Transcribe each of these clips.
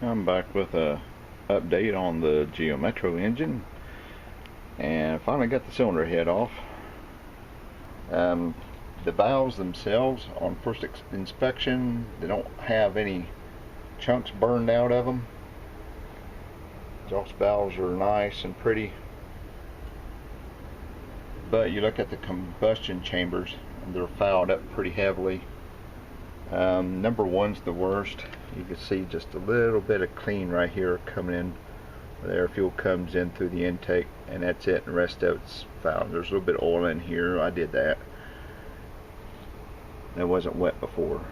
I'm back with a update on the Geo Metro engine, and finally got the cylinder head off. The valves themselves on first inspection, they don't have any chunks burned out of them. Exhaust valves are nice and pretty, but you look at the combustion chambers and they're fouled up pretty heavily. Number one's the worst. You can see just a little bit of clean right here coming in where the air fuel comes in through the intake, and that's it. The rest of it's fouled. There's a little bit of oil in here. I did that. That wasn't wet before.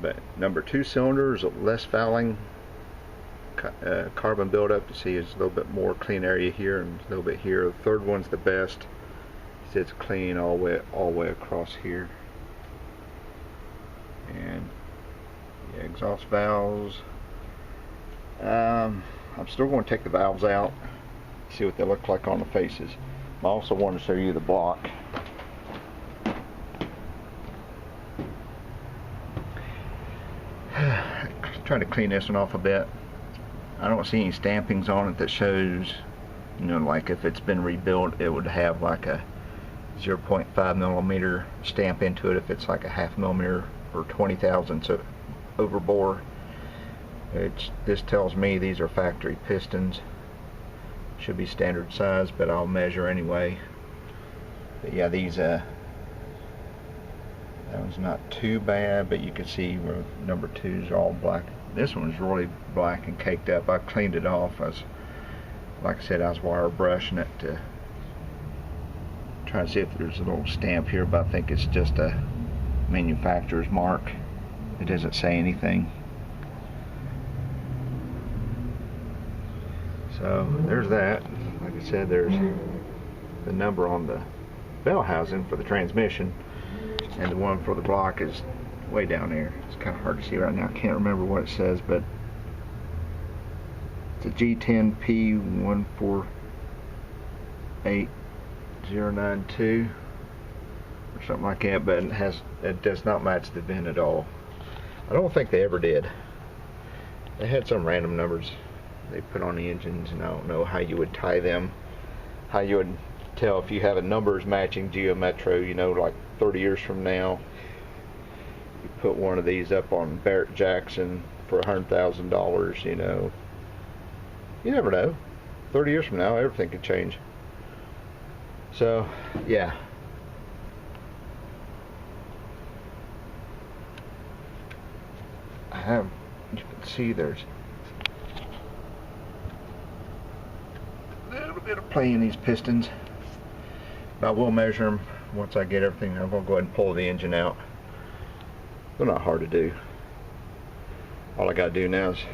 But number two cylinder is less fouling. Carbon buildup, you see, is a little bit more clean area here and a little bit here. The third one's the best. It's clean all the way across here. And yeah, exhaust valves. I'm still going to take the valves out, see what they look like on the faces. I also want to show you the block. Trying to clean this one off a bit. I don't see any stampings on it that shows, you know, like if it's been rebuilt, it would have like a 0.5 millimeter stamp into it if it's like a half millimeter or 20 thousandths over bore. This tells me these are factory pistons. Should be standard size, but I'll measure anyway. But yeah, these that one's not too bad, but you can see where number two's all black. This one's really black and caked up. I cleaned it off. Like I said, I was wire brushing it to try to see if there's a little stamp here, but I think it's just a manufacturer's mark. It doesn't say anything. So there's that. Like I said, there's the number on the bell housing for the transmission, and the one for the block is way down there. It's kind of hard to see right now. I can't remember what it says, but it's a G10P148092 or something like that, but it does not match the VIN at all. I don't think they ever did. They had some random numbers they put on the engines, and I don't know how you would tie them, how you would tell if you have a numbers matching Geo Metro, you know, like 30 years from now. You put one of these up on Barrett Jackson for $100,000, you know. You never know. 30 years from now, everything could change. So, yeah. You can see there's a little bit of play in these pistons. But I will measure them once I get everything. I'm going to go ahead and pull the engine out. They're not hard to do. All I got to do now is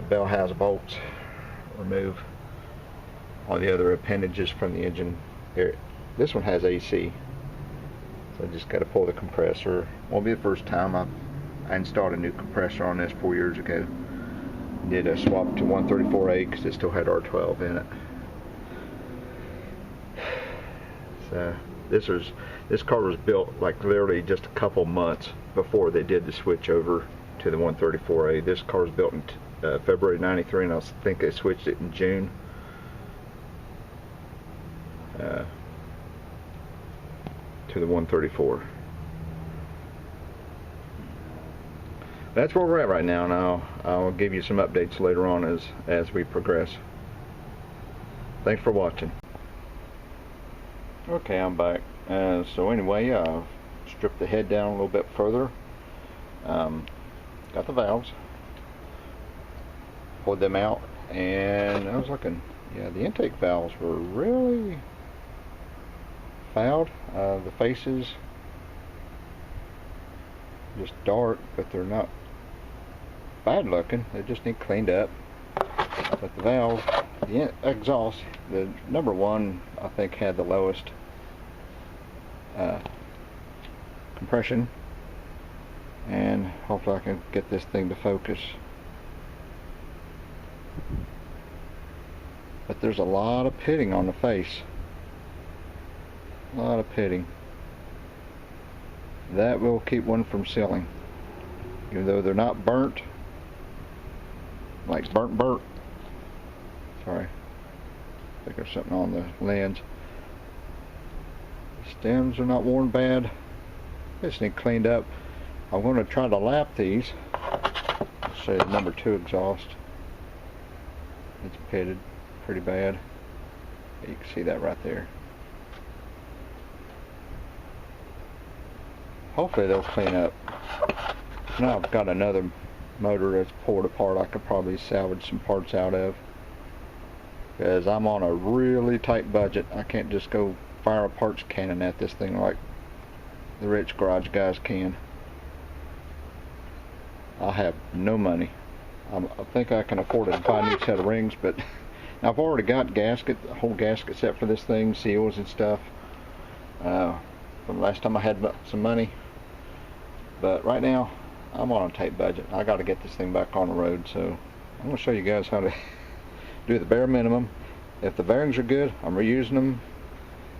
bell housing bolts, remove all the other appendages from the engine. Here, this one has AC, so I just got to pull the compressor. Won't be the first time. I installed a new compressor on this 4 years ago. Did a swap to 134A because it still had R12 in it. So this car was built like literally just a couple months before they did the switch over to the 134A. This car was built in February '93, and I think they switched it in June. To the 134. That's where we're at right now, and I'll give you some updates later on as we progress. Thanks for watching. Okay, I'm back. So anyway, stripped the head down a little bit further. Got the valves, pulled them out, and I was looking. Yeah, the intake valves were really fouled. The faces just dark, but they're not bad looking. They just need cleaned up. But the valve, the exhaust, the number one I think had the lowest compression, and hopefully I can get this thing to focus. But there's a lot of pitting on the face. A lot of pitting. That will keep one from sealing. even though they're not burnt, like burnt. Sorry, I think there's something on the lens. The stems are not worn bad. They just need cleaned up. I'm going to try to lap these. I'll show you the number 2 exhaust. It's pitted pretty bad. You can see that right there. Hopefully they'll clean up. Now I've got another motor that's pulled apart I could probably salvage some parts out of, because I'm on a really tight budget. I can't just go fire a parts cannon at this thing like the rich garage guys can. I have no money. I think I can afford to buy a new set of rings, but I've already got gasket, the whole gasket set for this thing, seals and stuff, from last time I had some money. But right now I'm on a tight budget. I got to get this thing back on the road, so I'm going to show you guys how to do the bare minimum. If the bearings are good, I'm reusing them.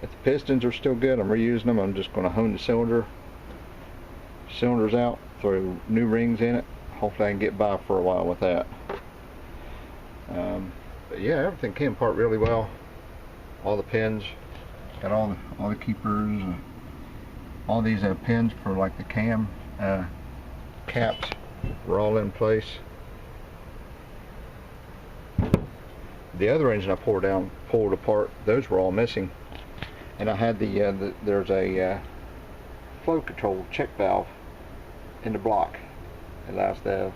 If the pistons are still good, I'm reusing them. I'm just going to hone the cylinders out, throw new rings in it. Hopefully I can get by for a while with that. But yeah, everything came apart really well. All the pins, got all the keepers, all these pins for like the cam caps were all in place. The other engine I pulled apart, those were all missing. And I had there's a flow control check valve in the block. It allows the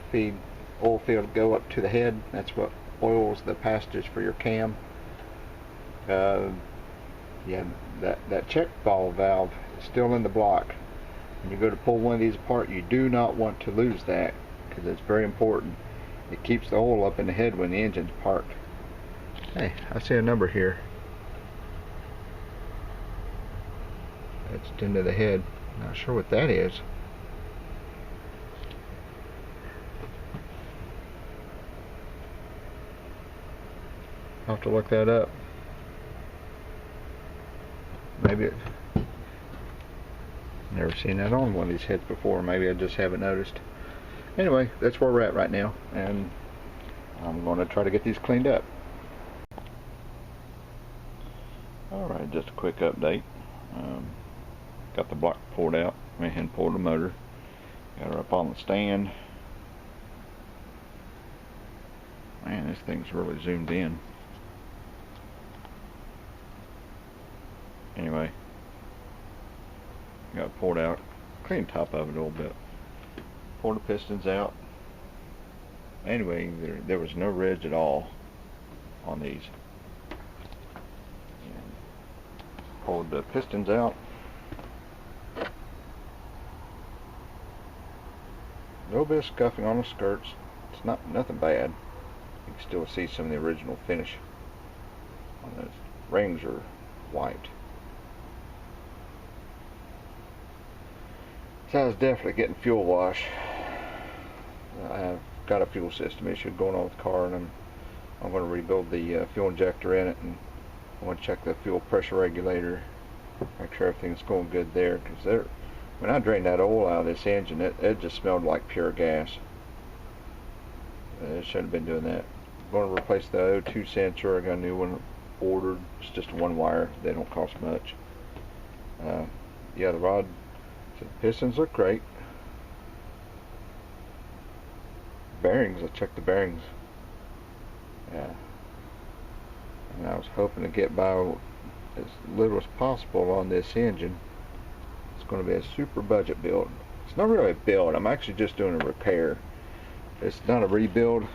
oil field to go up to the head. That's what oils the passages for your cam. Yeah, that check valve is still in the block. When you go to pull one of these apart, you do not want to lose that, because it's very important. It keeps the oil up in the head when the engine's parked. Hey, I see a number here. Etched into the head. Not sure what that is. I'll have to look that up. Maybe never seen that on one of these heads before. Maybe I just haven't noticed. Anyway, that's where we're at right now, and I'm going to try to get these cleaned up. Alright, just a quick update. Got the block pulled out, went ahead and pulled the motor, got her up on the stand. Man, this thing's really zoomed in. Anyway, got it pulled out, cleaned the top of it a little bit, pulled the pistons out. Anyway, there was no ridge at all on these. And pulled the pistons out. A little bit of scuffing on the skirts. It's nothing bad. You can still see some of the original finish on those. Rings are white. So I was definitely getting fuel wash. I have got a fuel system issue going on with the car, and I'm going to rebuild the fuel injector in it, and I want to check the fuel pressure regulator, make sure everything's going good there, because when I drained that oil out of this engine, it just smelled like pure gas. It shouldn't have been doing that. I'm going to replace the O2 sensor. I got a new one ordered. It's just a one wire. They don't cost much. Yeah, the rod, so the pistons look great. Bearings, I checked the bearings. Yeah. And I was hoping to get by as little as possible on this engine. It's going to be a super budget build. It's not really a build. I'm actually just doing a repair. It's not a rebuild.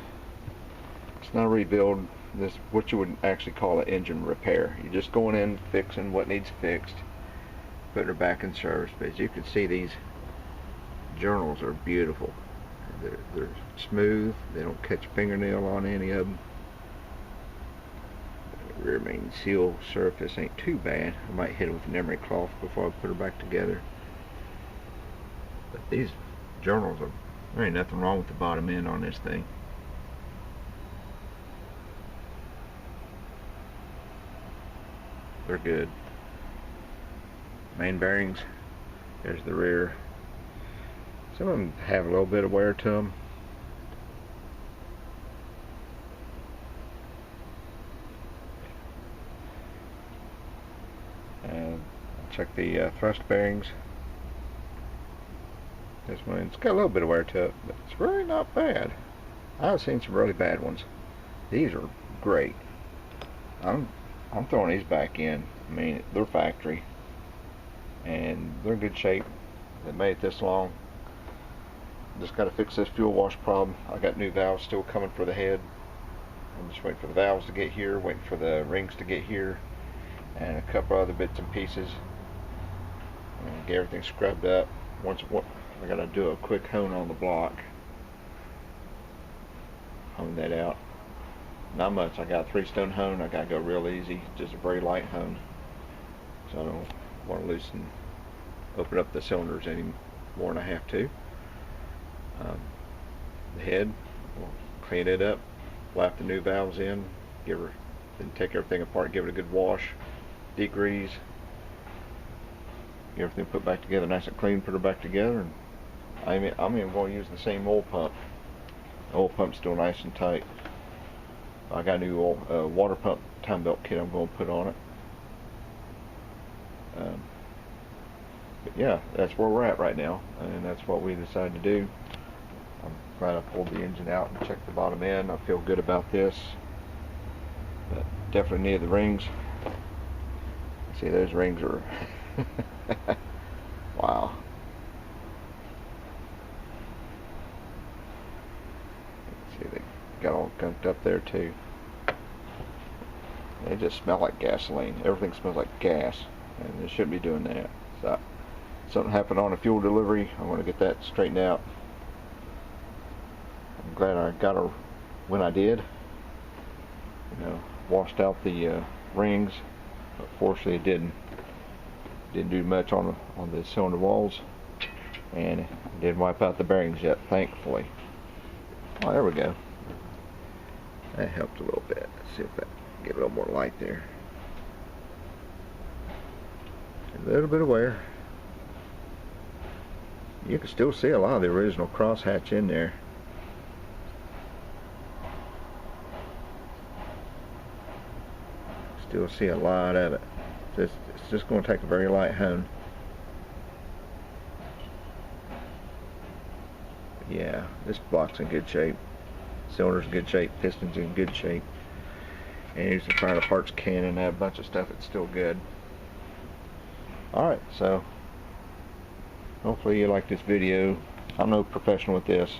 It's not a rebuild. This is what you would actually call an engine repair. You're just going in, fixing what needs fixed, putting her back in service. But as you can see, these journals are beautiful. They're smooth. They don't catch fingernail on any of them. The rear main seal surface ain't too bad. I might hit it with an emery cloth before I put her back together. But these journals are, there ain't nothing wrong with the bottom end on this thing. They're good. Main bearings, there's the rear Some of them have a little bit of wear to them. And check the thrust bearings. This one's got a little bit of wear to it, but it's really not bad. I've seen some really bad ones. These are great. I'm throwing these back in. I mean, they're factory, and they're in good shape. They made it this long. Just got to fix this fuel wash problem. I got new valves still coming for the head. I'm just waiting for the valves to get here, waiting for the rings to get here, and a couple other bits and pieces. And get everything scrubbed up. I gotta do a quick hone on the block. Hone that out. Not much. I got a 3-stone hone. I gotta go real easy, just a very light hone. So I don't want to open up the cylinders any more than I have to. The head, we'll clean it up, lap the new valves in, then take everything apart, give it a good wash, degrease, get everything put back together nice and clean, put her back together, and I'm even going to use the same oil pump. The oil pump's still nice and tight. I got a new water pump time belt kit I'm going to put on it. But yeah, that's where we're at right now, and that's what we decided to do. I'm glad I pulled the engine out and checked the bottom end. I feel good about this, but definitely need the rings. See, those rings are wow. See, they got all gunked up there too. They just smell like gasoline. Everything smells like gas, and they shouldn't be doing that. So something happened on a fuel delivery. I want to get that straightened out. I'm glad I got her when I did. You know, washed out the rings, but fortunately it didn't do much on the cylinder walls, and it didn't wipe out the bearings yet, thankfully. Oh, there we go. That helped a little bit. Let's see if that get a little more light there. A little bit of wear. You can still see a lot of the original crosshatch in there. Still see a lot of it. It's just going to take a very light hone. Yeah, this block's in good shape. Cylinder's in good shape. Piston's in good shape. And here's the final parts can and that bunch of stuff. It's still good. Alright, so hopefully you like this video. I'm no professional with this.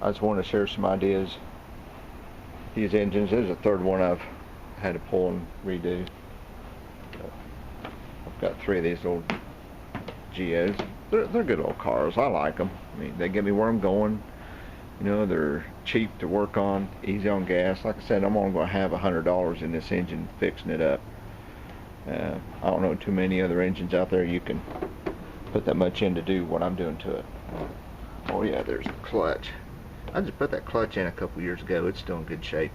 I just wanted to share some ideas. These engines, this is the third one I've had to pull and redo. I've got 3 of these old Geos. They're good old cars. I like them. I mean, they get me where I'm going. You know, they're cheap to work on, easy on gas. Like I said, I'm only going to have $100 in this engine fixing it up. I don't know too many other engines out there you can put that much in to do what I'm doing to it. Oh yeah, there's the clutch. I just put that clutch in a couple years ago. It's still in good shape.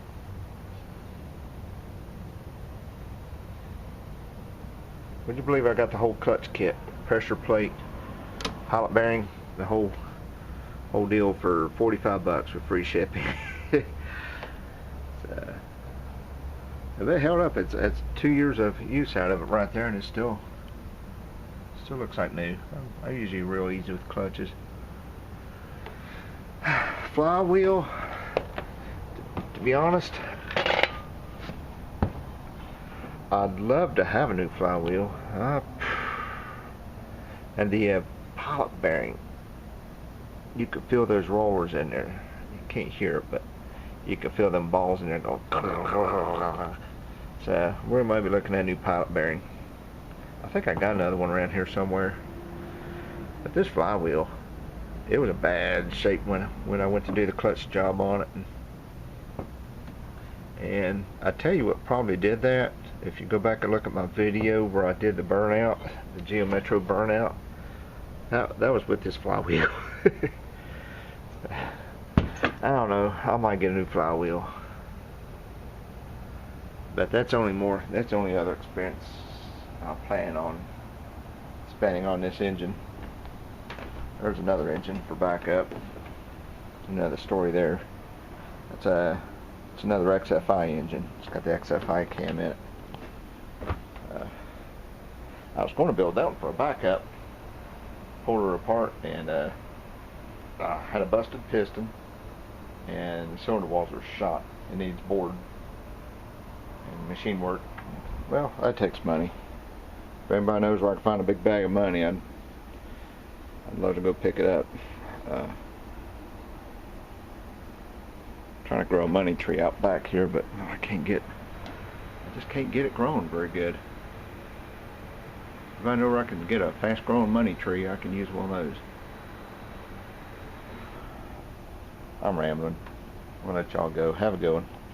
Would you believe I got the whole clutch kit, pressure plate, pilot bearing, the whole deal for $45 with free shipping. So, if it held up, it's 2 years of use out of it right there, and it still looks like new. I'm usually real easy with clutches. Flywheel, to be honest, I'd love to have a new flywheel. And the pilot bearing, you could feel those rollers in there. You can't hear it, but you can feel them balls in there going. So we might be looking at a new pilot bearing. I think I got another one around here somewhere. But this flywheel, it was in bad shape when I went to do the clutch job on it. And I tell you what probably did that. If you go back and look at my video where I did the burnout, the Geo Metro burnout, that was with this flywheel. I don't know. I might get a new flywheel, but that's only other expense I plan on spending on this engine. There's another engine for backup. Another story there. It's another XFI engine. It's got the XFI cam in it. I was going to build that one for a backup. Pulled her apart and had a busted piston, and the cylinder walls are shot. It needs board and machine work. Well, that takes money. If anybody knows where I can find a big bag of money, I'd love to go pick it up. Trying to grow a money tree out back here, but I just can't get it growing very good. If I know where I can get a fast growing money tree, I can use one of those. I'm rambling. I'm gonna let y'all go. Have a good one.